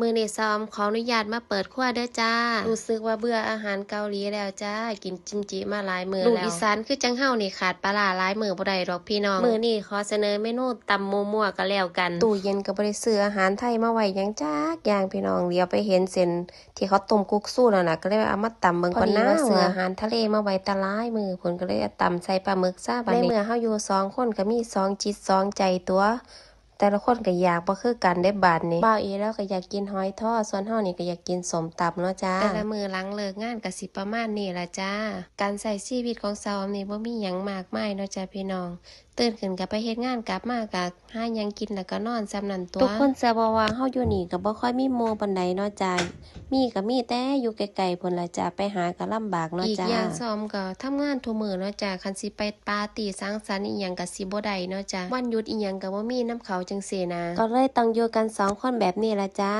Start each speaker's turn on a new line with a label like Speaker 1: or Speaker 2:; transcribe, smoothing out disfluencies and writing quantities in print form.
Speaker 1: มื้อนี้ซ้อมขออนุญาตมาเปิดครัวเด้อจ้ารู้สึกว่าเบื่ออาหารเกาหลีแล้วจ้ากินจิมจิมาหลายมื้อแล้วลูกอีสานคือจังเฮานี่ขาดปลาร้าหลายมื้อบ่ได้ดอกพี่น้องมื้อนี้ขอเสนอเมนูตำมั่วๆก็แล้วกันตู้เย็นก็บ่ได้ซื้ออาหารไทยมาไว้หยังจักอย่างพี่น้องเดี๋ยวไปเห็นเส้นที่เขาต้มกุ๊กสู้นั่นน่ะก็เลยเอามาตำเบิ่งก่อนนะซื้ออาหารทะเลมาไว้ตะหลายมื้อเพิ่นก็เลยเอาตำใส่ปลาหมึกซะบัดนี้ในเมื่อเฮาอยู่2คนก็มี2จิต2ใจตัวแต่ละคนก็อยากบ่คือกันได้บาดนี้บ่าวเอแล้วก็อยากกินหอยทอดส่วนเฮานี่ก็อยากกินส้มตำเนาะจ้าแต่ละมื้อหลังเลิกงานก็สิประมาณนี้ล่ะจ้าการใช้ชีวิตของสาวนี่บ่มีหยังมากมายเนาะจ้าพี่น้องตื่นขึ้นก็ไปเฮ็ดงานกลับมาก็หาหยังกินแล้วก็นอนส่ำนั้นตัวทุกคนเชื่อบ่ว่าเฮาอยู่นี่ก็บ่ค่อยมีหมู่ปานใดเนาะจ้ามีก็มีแต่อยู่ไกลๆพุ่นล่ะจ้าไปหาก็ลำบากเนาะจ้าอีกอย่างซ้อมก็ทำงานทุกมื้อเนาะจ้าคันสิไปปาร์ตี้สังสรรค์อีหยังก็สิบ่ได้เนาะจ้าวันหยุดอีหยังก็บ่มีนำเขาจังซี่นะก็เลยต้องอยู่กัน2คนแบบนี้ล่ะจ้า